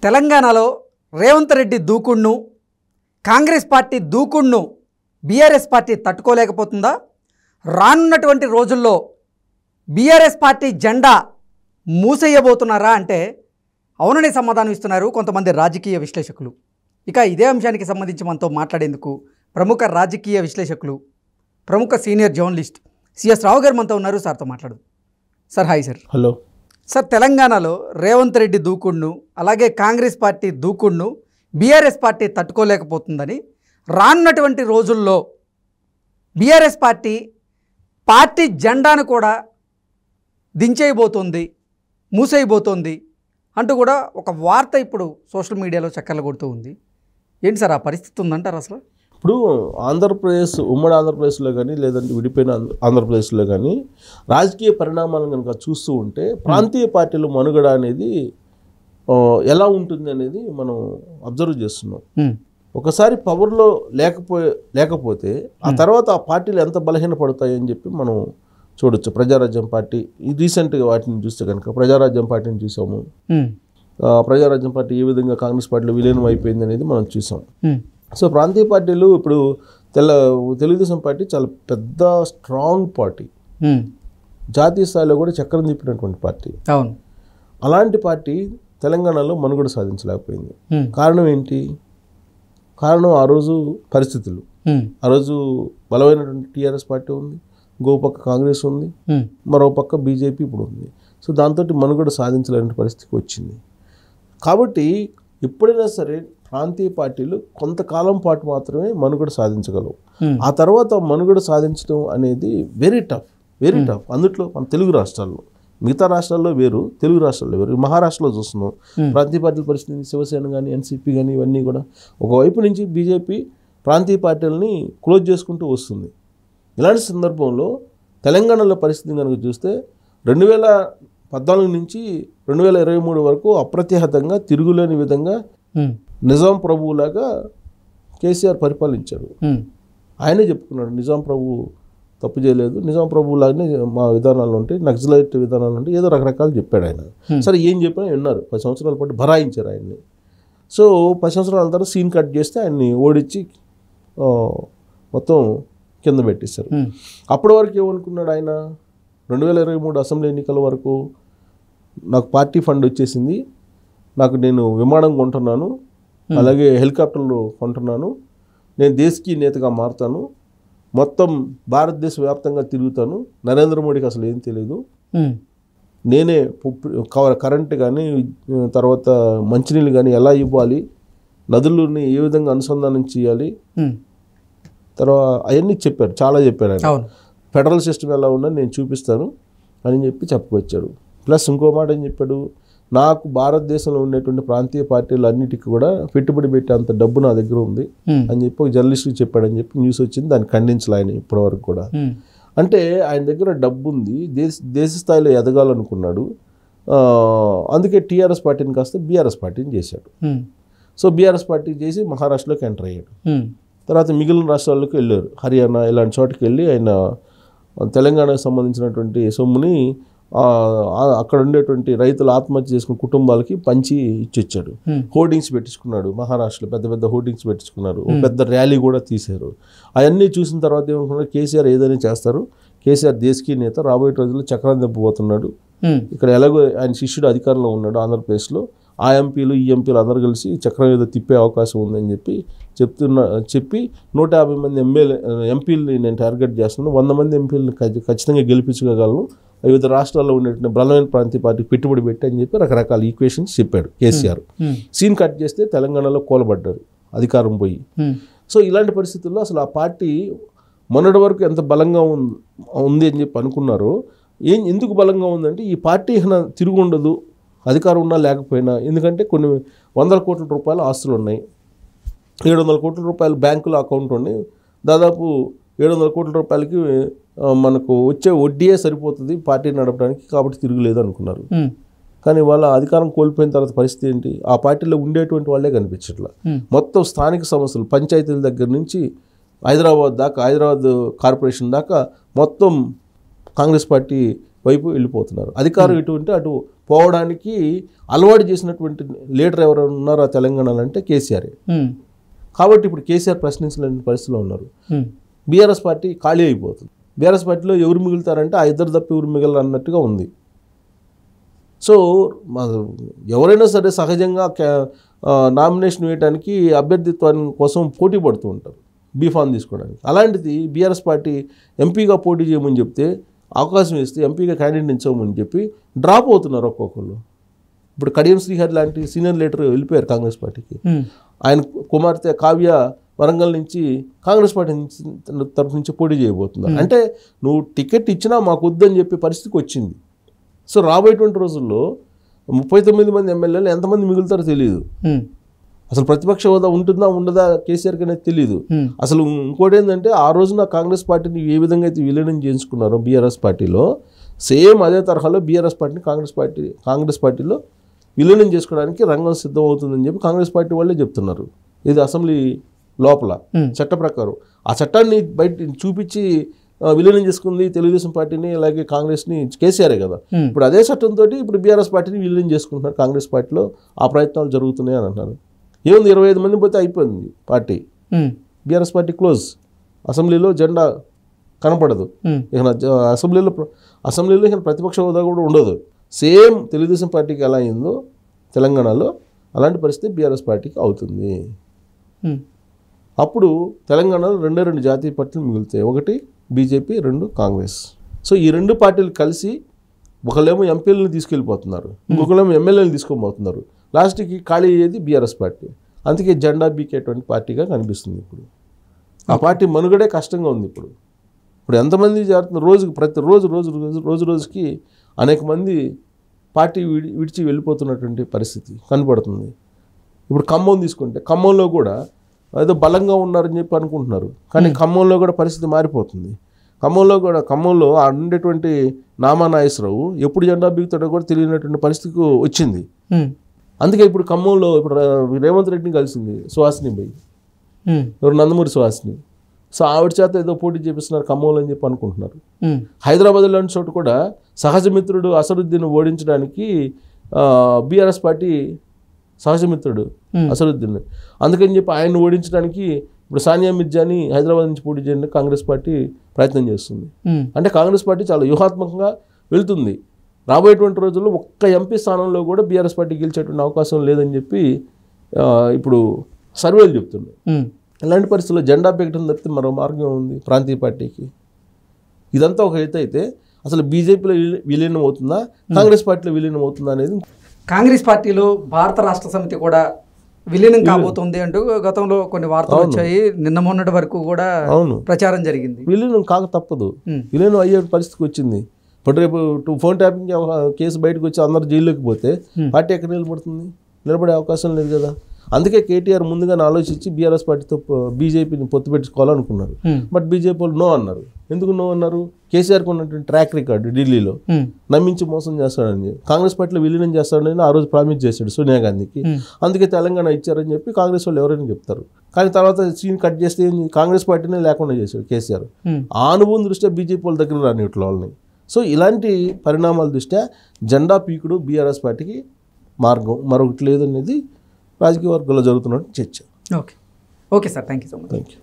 తెలంగాణలో రేవంత్ రెడ్డి దూకుడును కాంగ్రెస్ పార్టీ దూకుడును బీఆర్ఎస్ పార్టీ తట్టుకోలేకపోతుందా? రానున్నటువంటి రోజుల్లో బీఆర్ఎస్ పార్టీ జెండా మూసేయబోతున్నారా అంటే అవుననే సమాధానం ఇస్తున్నారు కొంతమంది రాజకీయ విశ్లేషకులు. ఇక ఇదే అంశానికి సంబంధించి మనతో మాట్లాడేందుకు ప్రముఖ రాజకీయ విశ్లేషకులు, ప్రముఖ సీనియర్ జర్నలిస్ట్ సిఎస్ రావు గారు మనతో ఉన్నారు. సార్తో మాట్లాడు. Sir hi sir. Hello sir, తెలంగాణలో రేవంత్ రెడ్డి దూకుడును అలాగే కాంగ్రెస్ పార్టీ దూకుడును బీఆర్ఎస్ పార్టీ తట్టుకోలేకపోతుందని, రానున్నటువంటి రోజుల్లో బీఆర్ఎస్ పార్టీ జెండాను కూడా దించేయబోతోంది, మూసేయబోతోంది అంటూ కూడా ఒక వార్త ఇప్పుడు సోషల్ మీడియాలో చక్కర్లు కొడుతూ ఉంది. ఏంటి సార్ ఆ పరిస్థితి ఉందంటారు అసలు? ఇప్పుడు ఆంధ్రప్రదేశ్, ఉమ్మడి ఆంధ్రప్రదేశ్లో కానీ లేదంటే విడిపోయిన ఆంధ్రప్రదేశ్లో కానీ రాజకీయ పరిణామాలను కనుక చూస్తూ ఉంటే ప్రాంతీయ పార్టీల మనుగడ అనేది ఎలా ఉంటుంది అనేది మనం అబ్జర్వ్ చేస్తున్నాం. ఒకసారి పవర్లో లేకపోతే ఆ తర్వాత ఆ పార్టీలు ఎంత బలహీనపడతాయి అని చెప్పి మనం చూడొచ్చు. ప్రజారాజ్యం పార్టీ రీసెంట్గా వాటిని చూస్తే కనుక ప్రజారాజ్యం పార్టీని చూసాము. ప్రజారాజ్యం పార్టీ ఏ విధంగా కాంగ్రెస్ పార్టీలో విలీనం అయిపోయింది అనేది మనం చూసాం. సో ప్రాంతీయ పార్టీలు ఇప్పుడు తెలుగుదేశం పార్టీ చాలా పెద్ద స్ట్రాంగ్ పార్టీ, జాతీయ స్థాయిలో కూడా చక్రం తిప్పినటువంటి పార్టీ. అవును, అలాంటి పార్టీ తెలంగాణలో మనుగడ సాధించలేకపోయింది. కారణం ఏంటి? కారణం ఆ రోజు పరిస్థితులు. ఆ రోజు బలమైనటువంటి టీఆర్ఎస్ పార్టీ ఉంది, ఇంకో పక్క కాంగ్రెస్ ఉంది, మరో పక్క బీజేపీ ఇప్పుడు ఉంది. సో దాంతో మనుగడ సాధించలేని పరిస్థితికి వచ్చింది. కాబట్టి ఎప్పుడైనా సరే ప్రాంతీయ పార్టీలు కొంతకాలం పాటు మాత్రమే మనుగడ సాధించగలవు. ఆ తర్వాత మనుగడ సాధించడం అనేది వెరీ టఫ్. అందుట్లో మన తెలుగు రాష్ట్రాల్లో, మిగతా రాష్ట్రాల్లో వేరు, తెలుగు రాష్ట్రాల్లో వేరు. మహారాష్ట్రలో చూస్తున్నాం ప్రాంతీయ పార్టీల పరిస్థితి. శివసేన కానీ ఎన్సీపీ కానీ ఇవన్నీ కూడా ఒకవైపు నుంచి బీజేపీ ప్రాంతీయ పార్టీలని క్లోజ్ చేసుకుంటూ వస్తుంది. ఇలాంటి సందర్భంలో తెలంగాణలో పరిస్థితి కనుక చూస్తే 2014 నుంచి 2023 వరకు అప్రతిహతంగా తిరుగులేని విధంగా నిజాం ప్రభువులాగా కేసీఆర్ పరిపాలించారు. ఆయనే చెప్పుకున్నాడు, నిజాం ప్రభు తప్పు చేయలేదు, నిజాం ప్రభువులాగానే మా విధానాలు ఉంటాయి, నక్సలైట్ విధానాలు ఉంటాయి, ఏదో రకరకాలు చెప్పాడు ఆయన. సరే ఏం చెప్పినా విన్నారు. 10 సంవత్సరాల పాటు భరాయించారు ఆయన్ని. సో 10 సంవత్సరాల తర్వాత సీన్ కట్ చేస్తే ఆయన్ని ఓడించి మొత్తం కింద పెట్టేశారు. అప్పటి వరకు ఏమనుకున్నాడు ఆయన? 2023 అసెంబ్లీ ఎన్నికల వరకు నాకు పార్టీ ఫండ్ వచ్చేసింది, నేను విమానం కొంటున్నాను, అలాగే హెలికాప్టర్లు కొంటున్నాను, నేను దేశకి నేతగా మారుతాను, మొత్తం భారతదేశ వ్యాప్తంగా తిరుగుతాను, నరేంద్ర మోడీకి అసలు ఏం తెలియదు, నేనే కరెంటు కానీ తర్వాత మంచినీళ్ళు కానీ ఎలా ఇవ్వాలి, నదులని ఏ విధంగా అనుసంధానం చేయాలి, తర్వాత అవన్నీ చెప్పారు, చాలా చెప్పారు ఆయన. ఫెడరల్ సిస్టమ్ ఎలా ఉందని నేను చూపిస్తాను అని చెప్పి చెప్పుకొచ్చాడు. ప్లస్ ఇంకో మాట ఏం చెప్పాడు? నాకు భారతదేశంలో ఉండేటువంటి ప్రాంతీయ పార్టీలు అన్నిటికీ కూడా పెట్టుబడి పెట్టే అంత డబ్బు నా దగ్గర ఉంది అని చెప్పి ఒక జర్నలిస్ట్కి చెప్పాడని చెప్పి న్యూస్ వచ్చింది. దాన్ని ఖండించలే ఆయన ఇప్పటివరకు కూడా. అంటే ఆయన దగ్గర డబ్బు ఉంది, దేశ స్థాయిలో ఎదగాలనుకున్నాడు. అందుకే టీఆర్ఎస్ పార్టీని కాస్త బీఆర్ఎస్ పార్టీని చేశాడు. సో బీఆర్ఎస్ పార్టీ చేసి మహారాష్ట్రలోకి ఎంటర్ అయ్యాడు. తర్వాత మిగిలిన రాష్ట్రాల్లోకి వెళ్ళారు, హర్యానా ఇలాంటి చోటుకి వెళ్ళి ఆయన తెలంగాణకు సంబంధించినటువంటి సొమ్ముని అక్కడ ఉండేటువంటి రైతులు ఆత్మహత్య చేసుకున్న కుటుంబాలకి పంచి ఇచ్చొచ్చాడు. హోర్డింగ్స్ పెట్టించుకున్నాడు, మహారాష్ట్రలో పెద్ద పెద్ద హోర్డింగ్స్ పెట్టించుకున్నారు, పెద్ద ర్యాలీ కూడా తీశారు. అవన్నీ చూసిన తర్వాత ఏమనుకున్నారు, కేసీఆర్ ఏదైనా చేస్తారు, కేసీఆర్ దేశకీ నేత, రాబోయే రోజుల్లో చక్రం దెబ్బపోతున్నాడు, ఇక్కడ ఎలాగో ఆయన శిష్యుడు అధికారంలో ఉన్నాడు ఆంధ్రప్రదేశ్లో, ఆ ఎంపీలు ఈ ఎంపీలు అందరూ కలిసి చక్రం ఏదో తిప్పే అవకాశం ఉందని చెప్పి 150 మంది ఎంపీలని నేను టార్గెట్ చేస్తున్నాను, 100 మంది ఎంపీలను ఖచ్చితంగా గెలిపించగలను, వివిధ రాష్ట్రాల్లో ఉండేటువంటి బలమైన ప్రాంతీయ పార్టీకి పెట్టుబడి పెట్టి అని చెప్పి రకరకాల ఈక్వేషన్స్ చెప్పాడు కేసీఆర్. సీన్ కట్ చేస్తే తెలంగాణలో కూలబడ్డారు, అధికారం పోయి. సో ఇలాంటి పరిస్థితుల్లో అసలు ఆ పార్టీ మొన్నటి వరకు ఎంత బలంగా ఉంది అని చెప్పి అనుకున్నారో, ఎందుకు బలంగా ఉందంటే ఈ పార్టీ తిరుగు ఉండదు, అధికారం ఉన్నా లేకపోయినా. ఎందుకంటే కొన్ని 100 కోట్ల రూపాయల ఆస్తులు ఉన్నాయి, 700 కోట్ల రూపాయలు బ్యాంకులో అకౌంట్ ఉన్నాయి, దాదాపు 700 కోట్ల రూపాయలకి మనకు వచ్చే వడ్డీయే సరిపోతుంది పార్టీ నడపడానికి, కాబట్టి తిరుగులేదు అనుకున్నారు. కానీ వాళ్ళ అధికారం కోల్పోయిన తర్వాత పరిస్థితి ఏంటి? ఆ పార్టీలో ఉండేటువంటి వాళ్ళే కనిపించట్లా. మొత్తం స్థానిక సమస్యలు, పంచాయతీల దగ్గర నుంచి హైదరాబాద్ కార్పొరేషన్ దాకా మొత్తం కాంగ్రెస్ పార్టీ వైపు వెళ్ళిపోతున్నారు. అధికారం ఎటు ఉంటే అటు పోవడానికి అలవాటు చేసినటువంటి లీడర్ ఎవరు ఉన్నారో ఆ తెలంగాణలో అంటే కేసీఆర్. కాబట్టి ఇప్పుడు కేసీఆర్ ప్రశ్నించలేని పరిస్థితిలో ఉన్నారు. బీఆర్ఎస్ పార్టీ ఖాళీ అయిపోతుంది. బీఆర్ఎస్ పార్టీలో ఎవరు మిగులుతారంటే ఆ ఇద్దరు తప్ప ఎవరు మిగలరు అన్నట్టుగా ఉంది. సో ఎవరైనా సరే సహజంగా నామినేషన్ వేయడానికి అభ్యర్థిత్వం కోసం పోటీ పడుతూ ఉంటారు, బీఫామ్ తీసుకోవడానికి. అలాంటిది బీఆర్ఎస్ పార్టీ ఎంపీగా పోటీ చేయమని చెప్తే, అవకాశం ఇస్తే ఎంపీగా క్యాండిడేట్ ఇచ్చామని చెప్పి డ్రాప్ అవుతున్నారు ఒక్కొక్కరు. ఇప్పుడు కడియం శ్రీహరి లాంటి సీనియర్ లీడర్ వెళ్ళిపోయారు కాంగ్రెస్ పార్టీకి. ఆయన కుమార్తె కావ్య వరంగల్ నుంచి కాంగ్రెస్ పార్టీ తరఫు నుంచి పోటీ చేయబోతున్నారు. అంటే నువ్వు టికెట్ ఇచ్చినా మాకు వద్దని చెప్పే పరిస్థితికి వచ్చింది. సో రాబోయేటువంటి రోజుల్లో 39 మంది ఎమ్మెల్యేలు ఎంతమంది మిగులుతారో తెలియదు. అసలు ప్రతిపక్ష హోదా ఉంటుందా ఉండదా కేసీఆర్కి అనేది తెలియదు. అసలు ఇంకోటి ఏంటంటే ఆ రోజున కాంగ్రెస్ పార్టీని ఏ విధంగా అయితే విలీనం చేసుకున్నారో బీఆర్ఎస్ పార్టీలో, సేమ్ అదే తరహాలో బీఆర్ఎస్ పార్టీని కాంగ్రెస్ పార్టీలో విలీనం చేసుకోవడానికి రంగం సిద్ధం అవుతుందని చెప్పి కాంగ్రెస్ పార్టీ వాళ్ళే చెప్తున్నారు. ఇది అసెంబ్లీ లోపల చట్ట ప్రకారం ఆ చట్టాన్ని బయట చూపించి విలీనం చేసుకుంది తెలుగుదేశం పార్టీని, అలాగే కాంగ్రెస్ని కేసీఆరే కదా. ఇప్పుడు అదే చట్టంతో ఇప్పుడు బీఆర్ఎస్ పార్టీని విలీనం చేసుకుంటున్నారు కాంగ్రెస్ పార్టీలో. ఆ ప్రయత్నాలు జరుగుతున్నాయి అని అంటున్నారు. ఏముంది, 25 మంది పోతే అయిపోయింది పార్టీ. BRS party close. అసెంబ్లీలో జెండా కనపడదు. ఇక అసెంబ్లీలో ఇక ప్రతిపక్ష హోదా కూడా ఉండదు. సేమ్ తెలుగుదేశం పార్టీకి ఎలా అయిందో తెలంగాణలో అలాంటి పరిస్థితి బీఆర్ఎస్ పార్టీకి అవుతుంది. అప్పుడు తెలంగాణలో 2 జాతీయ పార్టీలు మిగులుతాయి. ఒకటి బీజేపీ, 2 కాంగ్రెస్. సో ఈ 2 పార్టీలు కలిసి ఒకళ్ళేమో ఎంపీలను తీసుకెళ్ళిపోతున్నారు, ఇంకొకళ్ళేమో ఎమ్మెల్యేలు తీసుకోబోతున్నారు. లాస్ట్కి ఖాళీ అయ్యేది బీఆర్ఎస్ పార్టీ. అందుకే జెండా బీకేటువంటి పార్టీగా కనిపిస్తుంది. ఇప్పుడు ఆ పార్టీ మనుగడే కష్టంగా ఉంది. ఇప్పుడు ఎంతమంది చేరుతున్నారు, రోజుకి అనేక మంది పార్టీ విడిచి వెళ్ళిపోతున్నటువంటి పరిస్థితి కనపడుతుంది. ఇప్పుడు ఖమ్మం తీసుకుంటే, ఖమ్మంలో కూడా ఏదో బలంగా ఉన్నారని చెప్పి అనుకుంటున్నారు, కానీ ఖమ్మంలో కూడా పరిస్థితి మారిపోతుంది. ఖమ్మంలో ఆ ఉండేటువంటి నామా నాగేశ్వరరావు ఎప్పుడు జెండా బీగుతాడో కూడా తెలియనటువంటి పరిస్థితికి వచ్చింది. అందుకే ఇప్పుడు ఖమ్మంలో ఇప్పుడు రేవంత్ రెడ్డిని కలిసింది సుహాసిని బై, ఎవరు నందమూరి సుహాసిని. సో ఆవిడ చేత ఏదో పోటీ చేపిస్తున్నారు ఖమ్మంలో అని చెప్పి అనుకుంటున్నారు. హైదరాబాద్ లాంటి చోటు కూడా సహజమిత్రుడు అసరుద్దీన్ ఓడించడానికి బీఆర్ఎస్ పార్టీ సహజమిత్రుడు అసరుద్దీన్, అందుకని చెప్పి ఆయన్ని ఓడించడానికి ఇప్పుడు సానియా మిర్జాని హైదరాబాద్ నుంచి పోటీ చేయడానికి కాంగ్రెస్ పార్టీ ప్రయత్నం చేస్తుంది. అంటే కాంగ్రెస్ పార్టీ చాలా వ్యూహాత్మకంగా వెళ్తుంది. రాబోయేటువంటి రోజుల్లో ఒక్క ఎంపీ స్థానంలో కూడా బీఆర్ఎస్ పార్టీ గెలిచేటువంటి అవకాశం లేదని చెప్పి ఇప్పుడు సర్వేలు చెప్తున్నాయి. ఇలాంటి పరిస్థితుల్లో జెండా బెగటం తప్పితే మరో మార్గం ఉంది ప్రాంతీయ పార్టీకి. ఇదంతా ఒక ఎత్తు అయితే అసలు బీజేపీలో విలీనం అవుతుందా, కాంగ్రెస్ పార్టీలో విలీనం అవుతుందా అనేది. కాంగ్రెస్ పార్టీలో భారత రాష్ట్ర సమితి కూడా విలీనం కాబోతుంది అంటూ గతంలో కొన్ని వార్తలు వచ్చాయి. నిన్న మొన్నటి వరకు కూడా ప్రచారం జరిగింది. విలీనం కాక తప్పదు, విలీనం అయ్యే పరిస్థితికి వచ్చింది. ఇప్పుడు రేపు ఫోన్ ట్యాపింగ్ కేసు బయటకు వచ్చి అందరు జైల్లోకి పోతే పార్టీ ఎక్కడ నిలబడుతుంది? నిలబడే అవకాశం లేదు కదా. అందుకే కేటీఆర్ ముందుగానే ఆలోచించి బీఆర్ఎస్ పార్టీతో బీజేపీని పొత్తు పెట్టుకోవాలనుకున్నారు. బట్ బీజేపీ వాళ్ళు నో అన్నారు. ఎందుకు నో అన్నారు? కేసీఆర్కి ఉన్నటువంటి ట్రాక్ రికార్డు ఢిల్లీలో నమ్మించి మోసం చేస్తాడని, కాంగ్రెస్ పార్టీలో విలీనం చేస్తాడని ఆ రోజు ప్రామిస్ చేశాడు సోనియా గాంధీకి. అందుకే తెలంగాణ ఇచ్చారని చెప్పి కాంగ్రెస్ వాళ్ళు ఎవరైనా చెప్తారు. కానీ తర్వాత సీన్ కట్ చేస్తే కాంగ్రెస్ పార్టీనే లేకుండా చేశాడు కేసీఆర్. ఆ అనుభవం దృష్ట్యా బీజేపీ వాళ్ళ దగ్గర రాని వాళ్ళని. సో ఇలాంటి పరిణామాల దృష్ట్యా జెండా పీకుడు బీఆర్ఎస్ పార్టీకి మార్గం మరొకటి లేదనేది రాజకీయ వర్గాల్లో జరుగుతున్నట్టు చర్చ. Okay sir, thank you so much. Thank you.